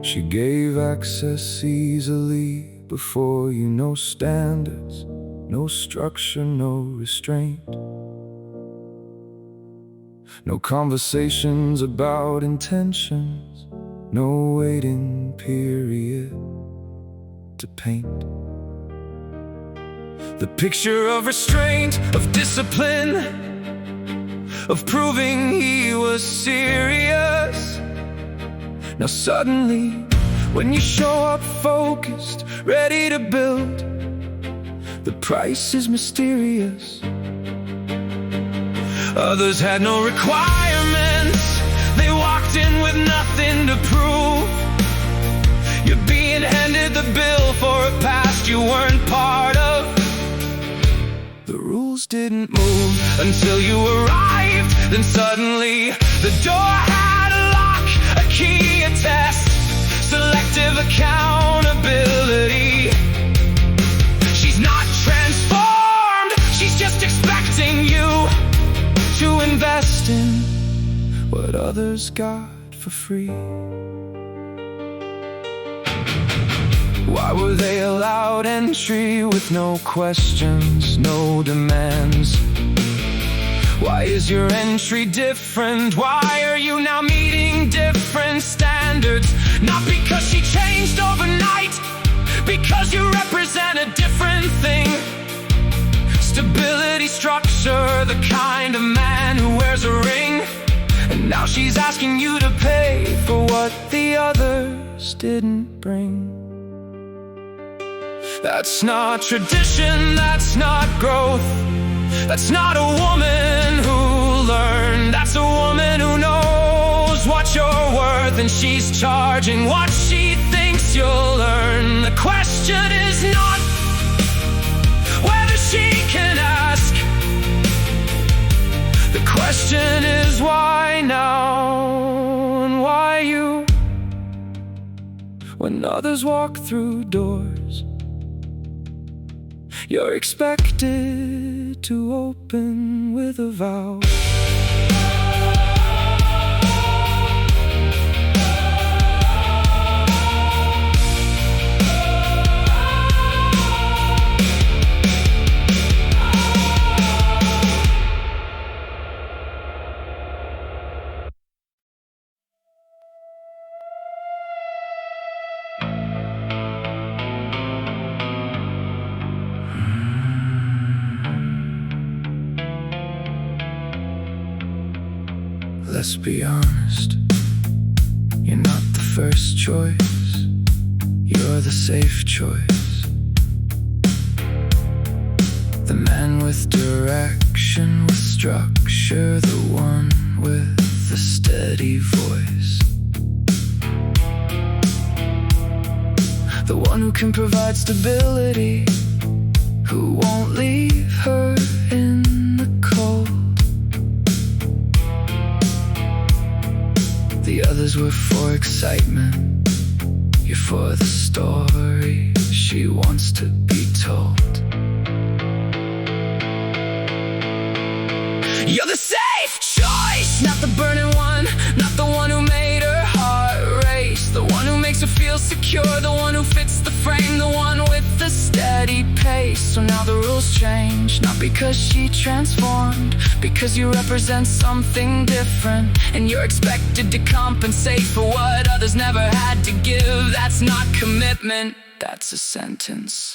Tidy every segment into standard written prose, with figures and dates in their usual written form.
She gave access easily before you. No standards, no structure, no restraint. No conversations about intentions, no waiting period to paint. The picture of restraint, of discipline, of proving he was serious. Now suddenly, when you show up focused, ready to build, the price is mysterious. Others had no requirements, they walked in with nothing to prove. You're being handed the bill for a past you weren't part of. The rules didn't move until you arrived. Then suddenly the door had a lock, a key, a test. Selective accountability. She's not transformed, she's just expecting you to invest in what others got for free. Why were they allowed entry with no questions, no demands? Why is your entry different? Why are you now meeting different standards? Not because she changed overnight, because you represent a different thing. Stability, structure, the kind of man who wears a ring. And now she's asking you to pay for what the others didn't bring. That's not tradition, that's not growth. That's not a woman who learned. That's a woman who knows what you're worth, and she's charging what she thinks you'll earn. The question is not whether she can ask. The question is why now, and why you? When others walk through doors, you're expected to open with a vow. Let's be honest, you're not the first choice, you're the safe choice. The man with direction, with structure, the one with the steady voice. The one who can provide stability, who won't leave her in the cold. The others were for excitement, you're for the story she wants to be told. You're the safe choice, not the burning one, not the one who made her heart race. The one who makes her feel secure, the one who fits the frame, the one with the steady pace. So now the rules change, not because she transformed, because you represent something different. And you're expected to compensate for what others never had to give. That's not commitment, that's a sentence.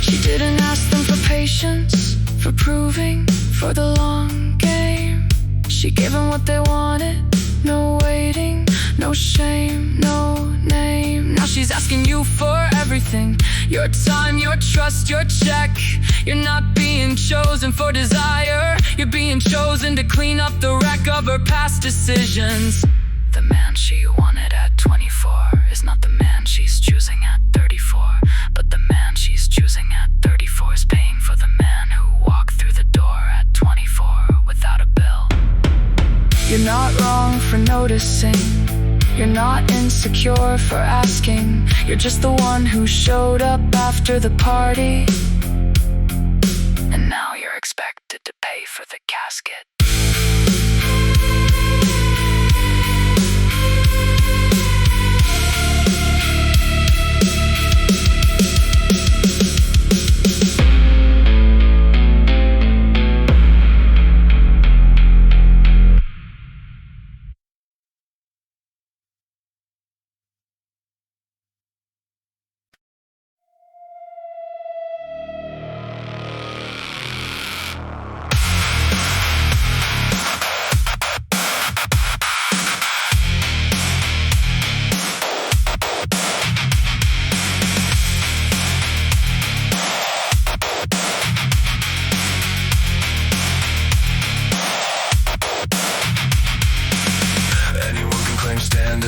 She didn't ask them for patience, for proving, for the long game. She gave them what they wanted, no waiting, no shame, no name. Now she's asking you for everything, your time, your trust, your check. You're not being chosen for desire, you're being chosen to clean up the wreck of her past decisions. The man she wanted at 24 is not the man she's choosing at 34. But the man she's choosing at 34 is paying for the man who walked through the door at 24 without a bill. You're not wrong for noticing, you're not insecure for asking. You're just the one who showed up after the party. casket.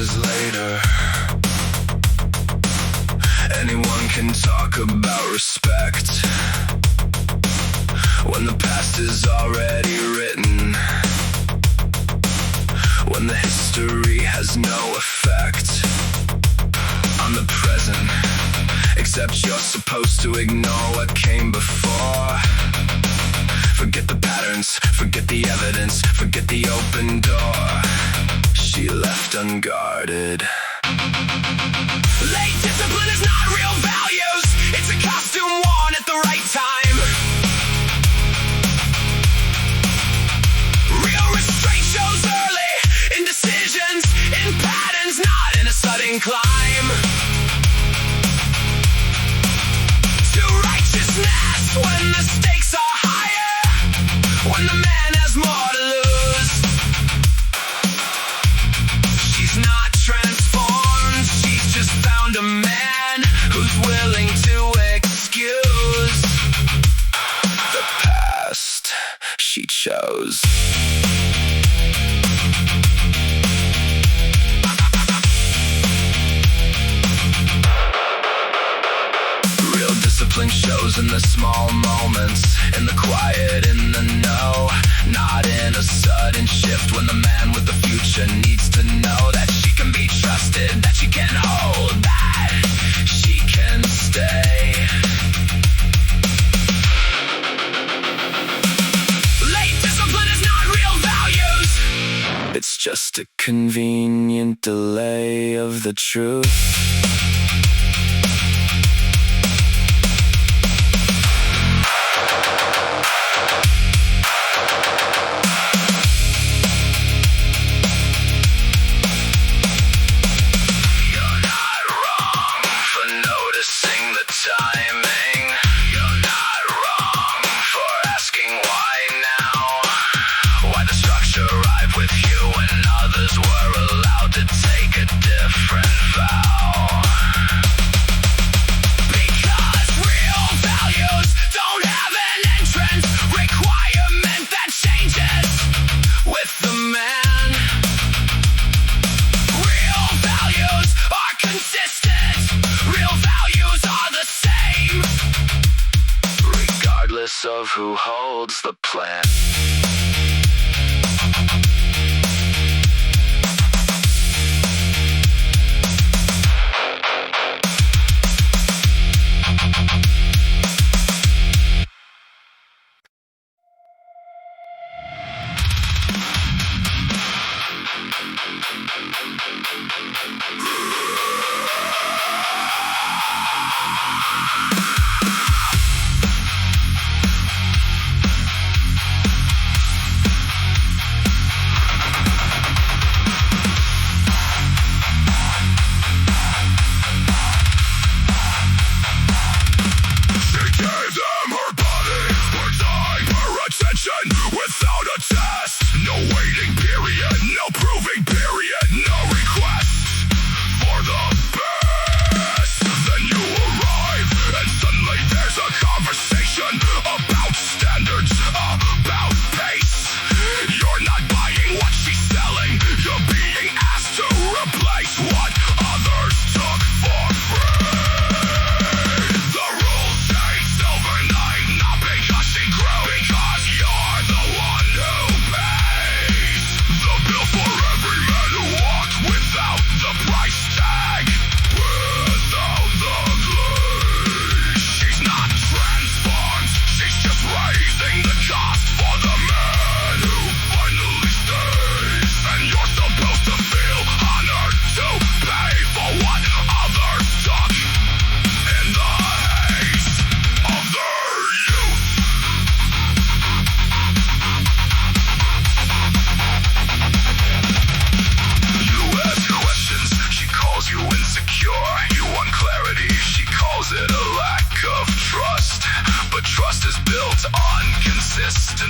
Later, anyone can talk about respect when the past is already written, when the history has no effect on the present, except you're supposed to ignore what came before. Forget the patterns, forget the evidence, forget the open door she left unguarded. Late discipline is not real values, it's a costume worn at the right time. Real restraint shows early in decisions, in patterns, not in a sudden climb. To righteousness when the stakes are higher, when the man has more to lose. She's not transformed, she's just found a man who's willing to excuse the past she chose. Real discipline shows in the small moments, in the quiet, in the know, not in a sudden shift when the man with the future needs to know that she can be trusted, that she can hold, that she can stay. Late discipline is not real values, it's just a convenient delay of the truth. Timing. You're not wrong for asking why now. Why the structure arrived with you when others were allowed to take a different vow. Because real values don't have an entrance requirement that changes with the man. Real values are consistent. Real values are the same, regardless of who holds the plan. Without a test, no waiting period, no proving period, no request.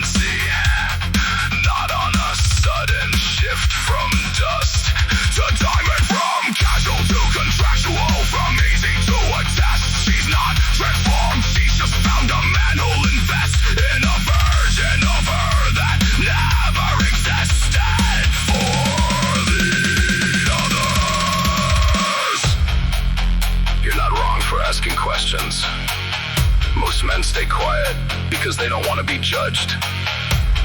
consistency, not on a sudden shift from dust to diamond, from casual to contractual, from easy to attached. She's not transformed, she's just found a man who'll invest in a version of her that never existed for the others. You're not wrong for asking questions. Most men stay quiet because they don't want to be judged.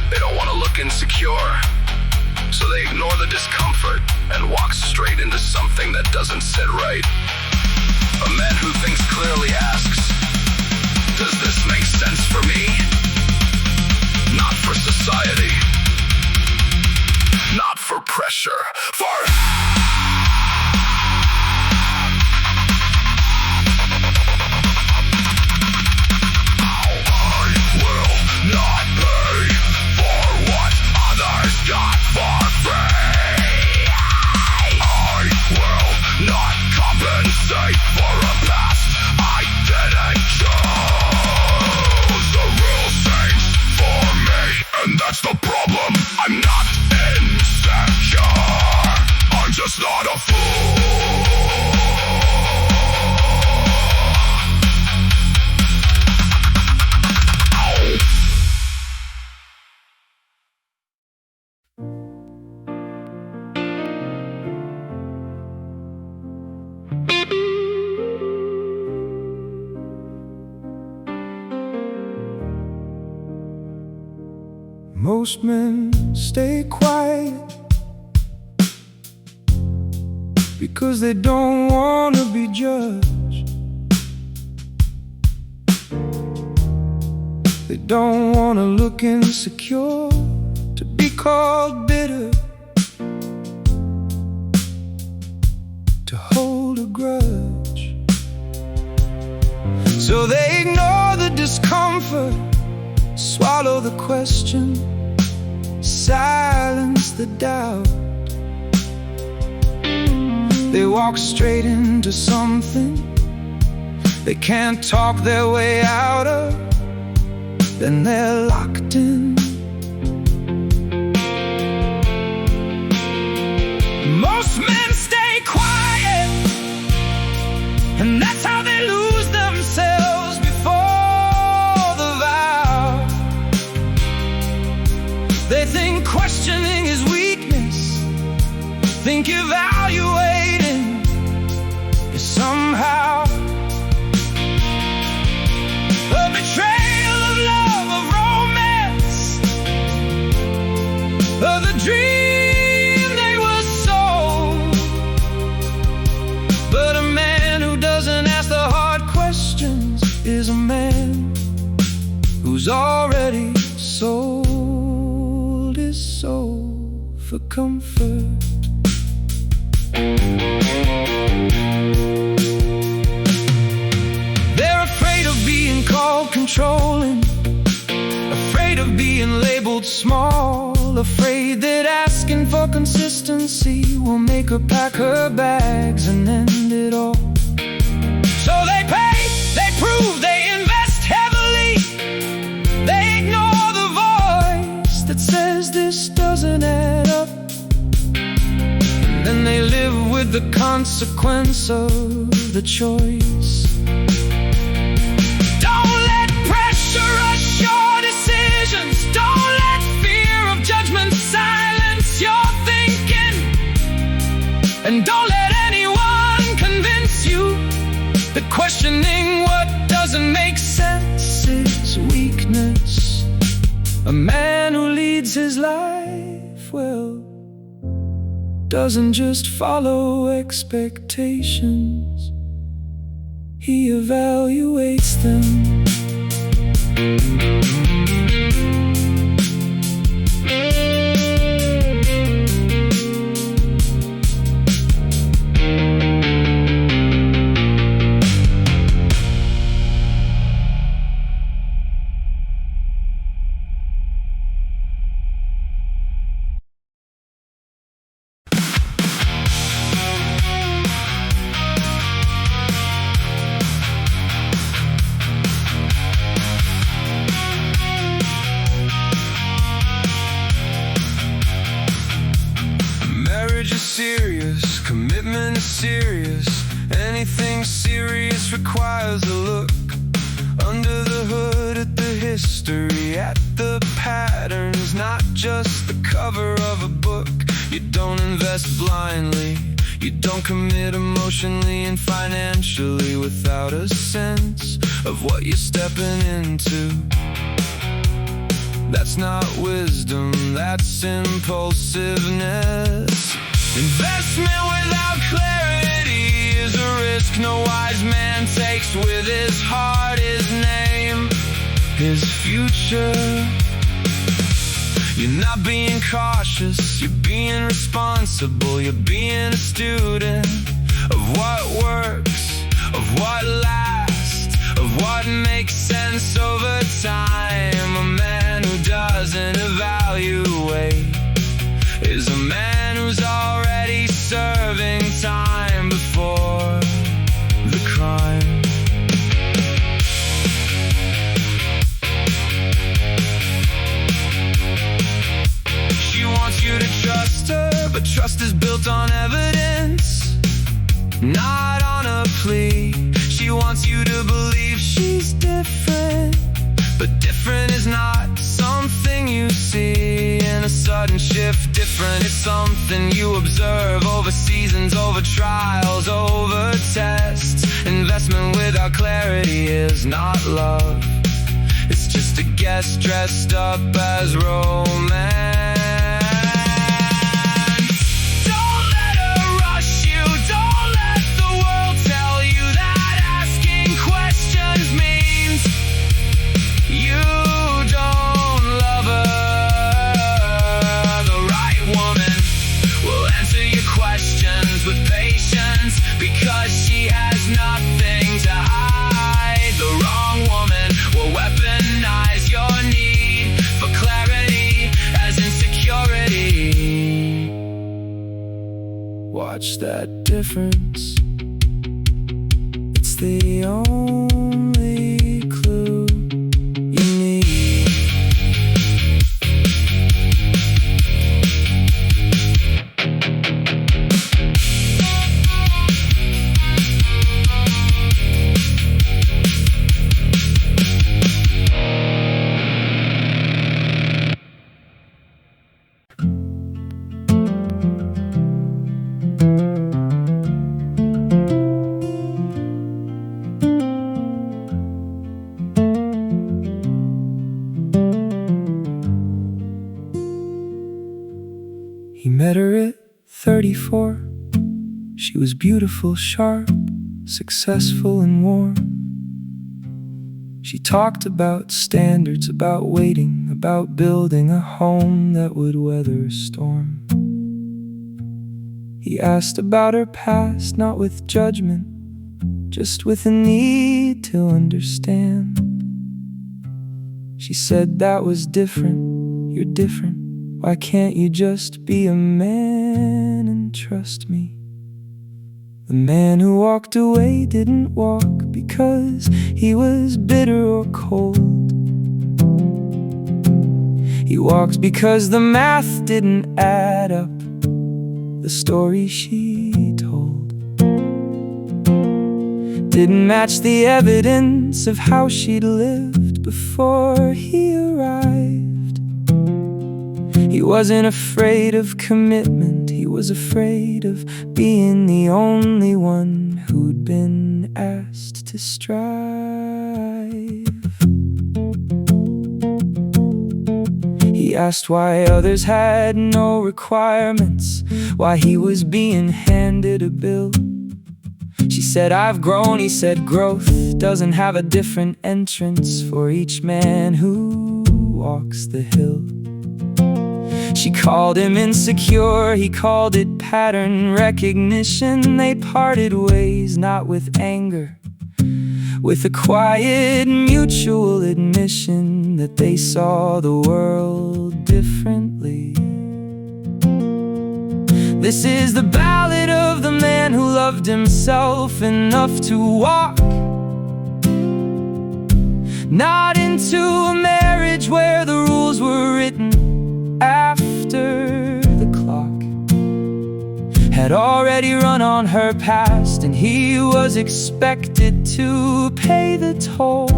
They don't want to look insecure. So they ignore the discomfort and walk straight into something that doesn't sit right. A man who thinks clearly asks, does this make sense for me? Not for society. Not for pressure. For not pay for what others got for free. I will not compensate for a past I didn't choose. The rules change for me, and that's the problem. I'm not insecure, I'm just not a fool. Most men stay quiet because they don't want to be judged. They don't want to look insecure, to be called bitter, to hold a grudge. So they ignore the discomfort, swallow the question, silence the doubt. They walk straight into something they can't talk their way out of, then they're locked in. Most men stay quiet, and that's how they lose themselves before the vow. They think questioning is weakness, think evaluating is somehow a betrayal of love, of romance, of the dream they were sold. But a man who doesn't ask the hard questions is a man who's already sold his soul for comfort. They're afraid of being called controlling, afraid of being labeled small, afraid that asking for consistency will make her pack her bags and end it all. So they pay, they prove, they invest heavily. They ignore the voice that says this doesn't add up, and then they live with the consequence of the choice. Don't let pressure rush your decisions. Don't let fear of judgment silence your thinking. And don't let anyone convince you that questioning what doesn't make sense is weakness. A man who leads his life well doesn't just follow expectations, he evaluates them. anything serious requires a look under the hood at the history, at the patterns, not just the cover of a book. You don't invest blindly, you don't commit emotionally and financially without a sense of what you're stepping into. That's not wisdom, that's impulsiveness. Investment without clarity is a risk no wise man takes with his heart, his name, his future. You're not being cautious, you're being responsible. You're being a student of what works, of what lasts, of what makes sense over time. A man who doesn't evaluate is a man who's already serving time before the crime. She wants you to trust her, but trust is built on evidence, not on a plea. She wants you to believe she's different, but different is not something you see in a sudden shift. Different is something you observe over seasons, over trials, over tests. Investment without clarity is not love, it's just a guess dressed up as romance. Don't let her rush you, don't let the world tell you that asking questions means you don't love her. The right woman will answer your questions with patience because she has nothing to hide. The wrong woman will weaponize your need for clarity as insecurity. Watch that difference, it's the only clue you need. He met her at 34. She was beautiful, sharp, successful and warm. She talked about standards, about waiting, about building a home that would weather a storm. He asked about her past, not with judgment, just with a need to understand. She said, that was different, you're different. Why can't you just be a man and trust me? The man who walked away didn't walk because he was bitter or cold. He walked because the math didn't add up, the story she told didn't match the evidence of how she'd lived before he arrived. He wasn't afraid of commitment, he was afraid of being the only one who'd been asked to strive. He asked why others had no requirements, why he was being handed a bill. She said, I've grown. He said, growth doesn't have a different entrance for each man who walks the hill. She called him insecure, he called it pattern recognition. They parted ways, not with anger, with a quiet mutual admission that they saw the world differently. This is the ballad of the man who loved himself enough to walk not into a marriage where the rules were written after the clock had already already run on her past, and he was expected to pay the toll.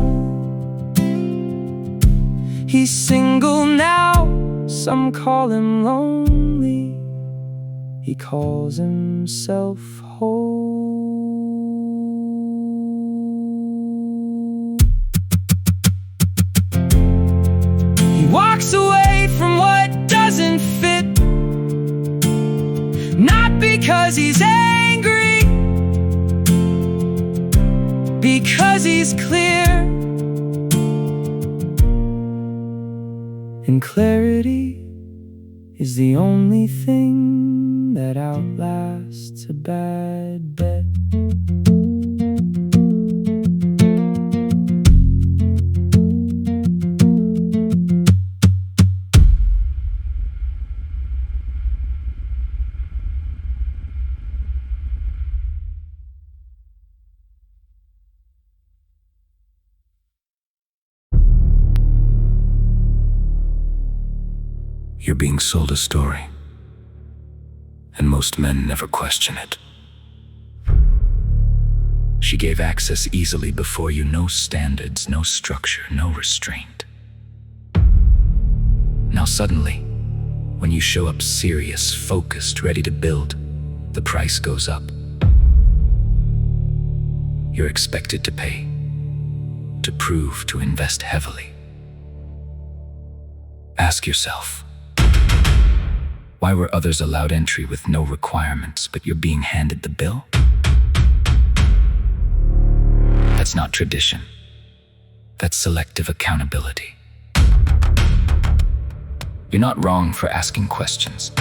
He's single now, some call him lonely. He calls himself whole. He walks away from what doesn't fit, not because he's angry, because he's clear. And clarity is the only thing that outlasts a bad bet. You're being sold a story, and most men never question it. She gave access easily before you, no standards, no structure, no restraint. Now suddenly, when you show up serious, focused, ready to build, the price goes up. You're expected to pay, to prove, to invest heavily. Ask yourself, why were others allowed entry with no requirements, but you're being handed the bill? That's not tradition. That's selective accountability. You're not wrong for asking questions.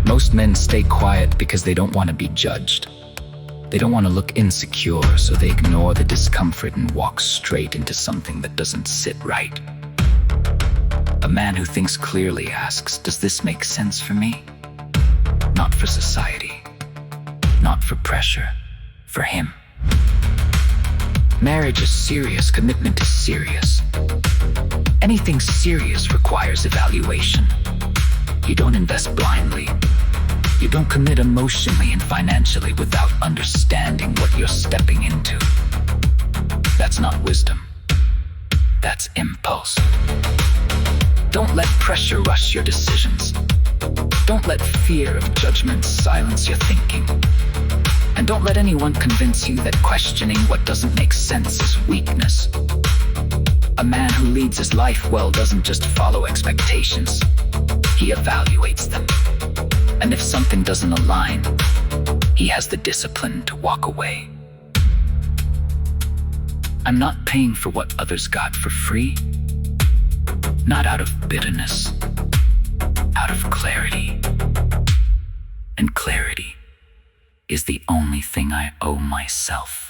Most men stay quiet because they don't want to be judged. They don't want to look insecure, so they ignore the discomfort and walk straight into something that doesn't sit right. A man who thinks clearly asks, does this make sense for me? Not for society, not for pressure, for him. Marriage is serious, commitment is serious. Anything serious requires evaluation. You don't invest blindly. You don't commit emotionally and financially without understanding what you're stepping into. That's not wisdom. That's impulse. Don't let pressure rush your decisions. Don't let fear of judgment silence your thinking. And don't let anyone convince you that questioning what doesn't make sense is weakness. A man who leads his life well doesn't just follow expectations. He evaluates them. And if something doesn't align, he has the discipline to walk away. I'm not paying for what others got for free. Not out of bitterness, out of clarity. And clarity is the only thing I owe myself.